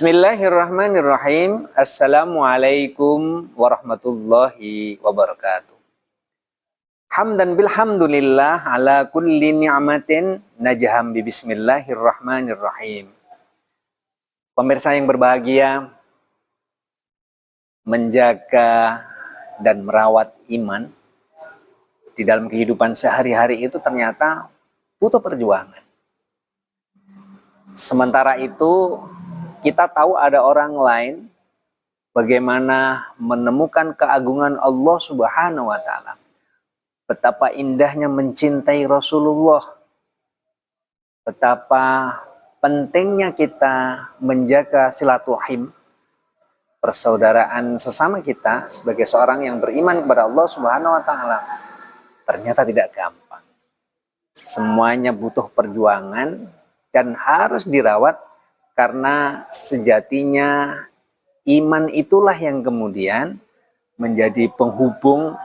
Bismillahirrahmanirrahim. Assalamualaikum warahmatullahi wabarakatuh. Hamdan bilhamdulillah ala kulli ni'matin najham bi bismillahirrahmanirrahim. Pemirsa yang berbahagia, menjaga dan merawat iman di dalam kehidupan sehari-hari itu ternyata butuh perjuangan. Sementara itu kita tahu ada orang lain bagaimana menemukan keagungan Allah Subhanahu wa taala. Betapa indahnya mencintai Rasulullah. Betapa pentingnya kita menjaga silaturahim, persaudaraan sesama kita sebagai seorang yang beriman kepada Allah Subhanahu wa taala. Ternyata tidak gampang. Semuanya butuh perjuangan dan harus dirawat. Karena sejatinya iman itulah yang kemudian menjadi penghubung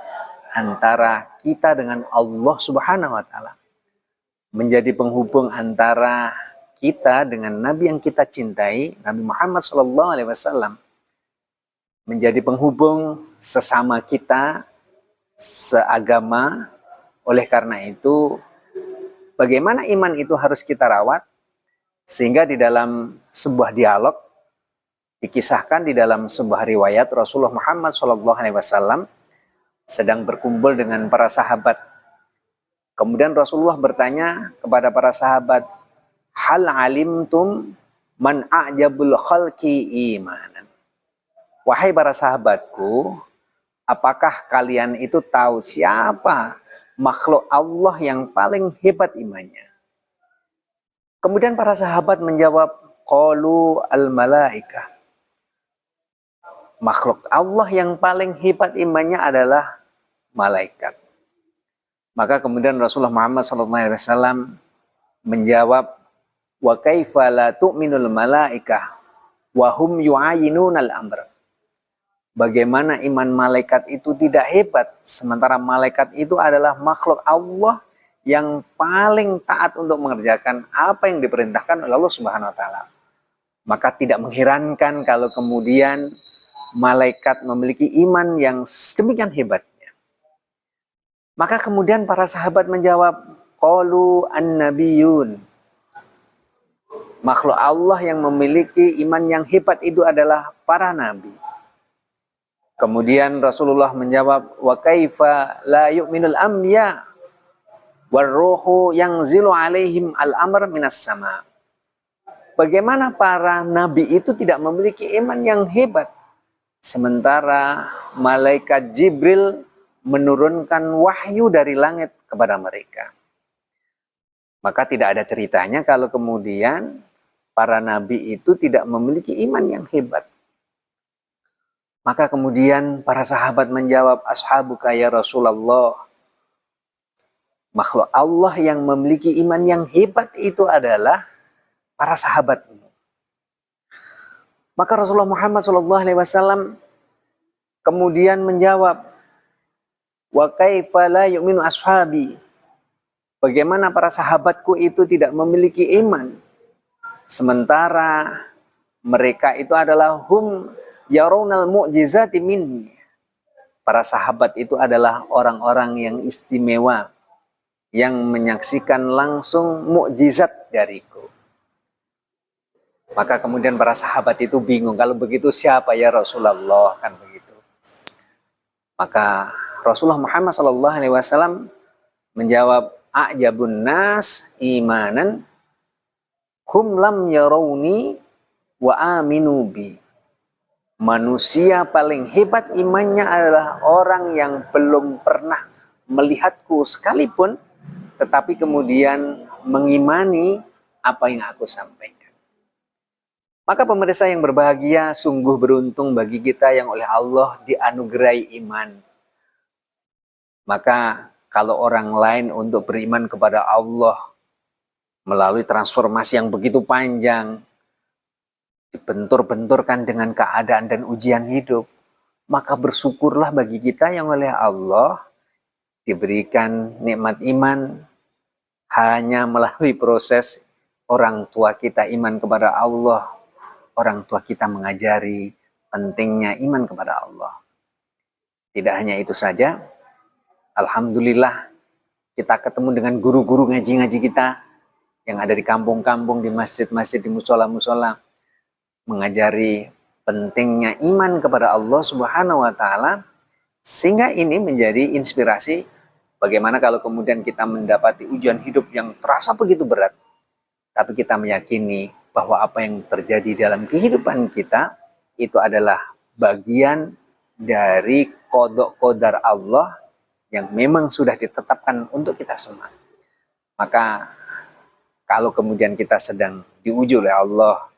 antara kita dengan Allah Subhanahu wa taala. Menjadi penghubung antara kita dengan Nabi yang kita cintai, Nabi Muhammad SAW. Menjadi penghubung sesama kita, seagama. Oleh karena itu, bagaimana iman itu harus kita rawat? Sehingga di dalam sebuah dialog dikisahkan di dalam sebuah riwayat Rasulullah Muhammad SAW sedang berkumpul dengan para sahabat. Kemudian Rasulullah bertanya kepada para sahabat, hal alimtum man a'jabul khalqi imanan. Wahai para sahabatku, apakah kalian itu tahu siapa makhluk Allah yang paling hebat imannya? Kemudian para sahabat menjawab, qalu al-malaikah. Makhluk Allah yang paling hebat imannya adalah malaikat. Maka kemudian Rasulullah Muhammad SAW menjawab, wa kaifa la tu'minul malaikah wa hum yu'ayinunal amr. Bagaimana iman malaikat itu tidak hebat, sementara malaikat itu adalah makhluk Allah yang paling taat untuk mengerjakan apa yang diperintahkan oleh Allah Subhanahu wa taala. Maka tidak mengherankan kalau kemudian malaikat memiliki iman yang sedemikian hebatnya. Maka kemudian para sahabat menjawab, qalu an-nabiyyun. Makhluk Allah yang memiliki iman yang hebat itu adalah para nabi. Kemudian Rasulullah menjawab, wa kaifa la yu'minul anbiya warruhu yang zilu alaihim al-amr minas sama. Bagaimana para nabi itu tidak memiliki iman yang hebat, sementara malaikat Jibril menurunkan wahyu dari langit kepada mereka. Maka tidak ada ceritanya kalau kemudian para nabi itu tidak memiliki iman yang hebat. Maka kemudian para sahabat menjawab, ashabuka ya Rasulullah. Makhluk Allah yang memiliki iman yang hebat itu adalah para sahabatmu. Maka Rasulullah Muhammad SAW kemudian menjawab, wa kaifa la yu'minu ashabi. Bagaimana para sahabatku itu tidak memiliki iman, sementara mereka itu adalah hum yarawunal mu'jizati minni. Para sahabat itu adalah orang-orang yang istimewa, yang menyaksikan langsung mukjizat dariku. Maka kemudian para sahabat itu bingung, kalau begitu siapa ya Rasulullah, kan begitu. Maka Rasulullah Muhammad SAW menjawab, a'jabun nas imanan hum lam yarawni wa aminu bi. Manusia paling hebat imannya adalah orang yang belum pernah melihatku sekalipun, tetapi kemudian mengimani apa yang aku sampaikan. Maka pemirsa yang berbahagia, sungguh beruntung bagi kita yang oleh Allah dianugerahi iman. Maka kalau orang lain untuk beriman kepada Allah melalui transformasi yang begitu panjang, dibentur-benturkan dengan keadaan dan ujian hidup, maka bersyukurlah bagi kita yang oleh Allah diberikan nikmat iman hanya melalui proses orang tua kita iman kepada Allah, orang tua kita mengajari pentingnya iman kepada Allah. Tidak hanya itu saja, alhamdulillah kita ketemu dengan guru-guru ngaji-ngaji kita yang ada di kampung-kampung, di masjid-masjid, di musola-musola, mengajari pentingnya iman kepada Allah Subhanahu wa Ta'ala, sehingga ini menjadi inspirasi bagaimana kalau kemudian kita mendapati ujian hidup yang terasa begitu berat, tapi kita meyakini bahwa apa yang terjadi dalam kehidupan kita itu adalah bagian dari qada qadar Allah yang memang sudah ditetapkan untuk kita semua. Maka kalau kemudian kita sedang diuji oleh Allah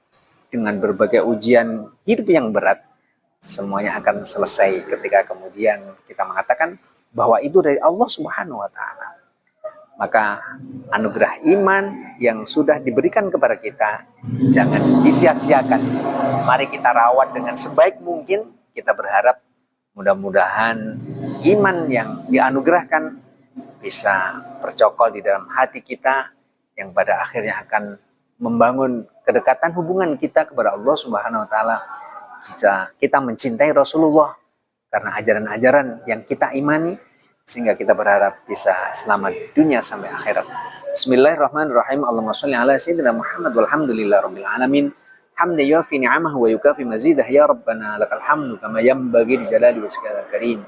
dengan berbagai ujian hidup yang berat, semuanya akan selesai ketika kemudian kita mengatakan bahwa itu dari Allah Subhanahu wa Ta'ala. Maka anugerah iman yang sudah diberikan kepada kita jangan disia-siakan. Mari kita rawat dengan sebaik mungkin. Kita berharap mudah-mudahan iman yang dianugerahkan bisa bercokol di dalam hati kita, yang pada akhirnya akan membangun kedekatan hubungan kita kepada Allah Subhanahu wa Ta'ala. Bisa kita mencintai Rasulullah karena ajaran-ajaran yang kita imani, sehingga kita berharap bisa selamat dunia sampai akhirat. Bismillahirrahmanirrahim. Allahumma sholli ala sayyidina Muhammad walhamdulillahi rabbil alamin. Hamdan yuafi ni'amahu wa yukafi mazidah ya rabbana lakal hamdu kama yanbaghi li jalali wajhikal karim.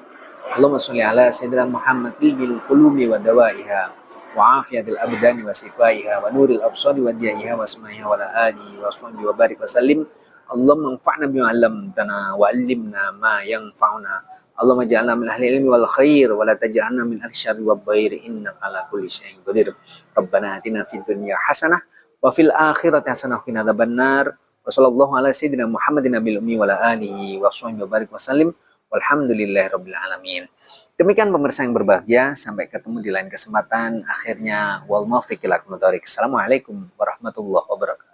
Allahumma sholli ala sayyidina Muhammad bil qulubi wa dawaiha wa afiyatil abdani wa sifaiha wa nuril absari wa diyaiha wa asma'iha wa la alihi wa sahbihi wa barik wa sallim. Allahumma anfa'na bima 'allamtana wa 'allimna ma yanfa'una. Allahumma ja'alna min ahli ilmi wal khair wa la taj'alna min ahli syarri wal dhair innaka ala kulli syai'in qadir. Rabbana atina fid dunya hasanah wa fil akhirati hasanah wa qina adzabannar. Wa sallallahu ala sayyidina Muhammadin nabiyil ummi wa ala alihi wa sahbihi wa barik wa sallim. Walhamdulillahirabbil alamin. Demikian pemirsa yang berbahagia, sampai ketemu di lain kesempatan. Akhirnya wal muwaffiq ila aqwamit thoriq. Assalamualaikum warahmatullahi wabarakatuh.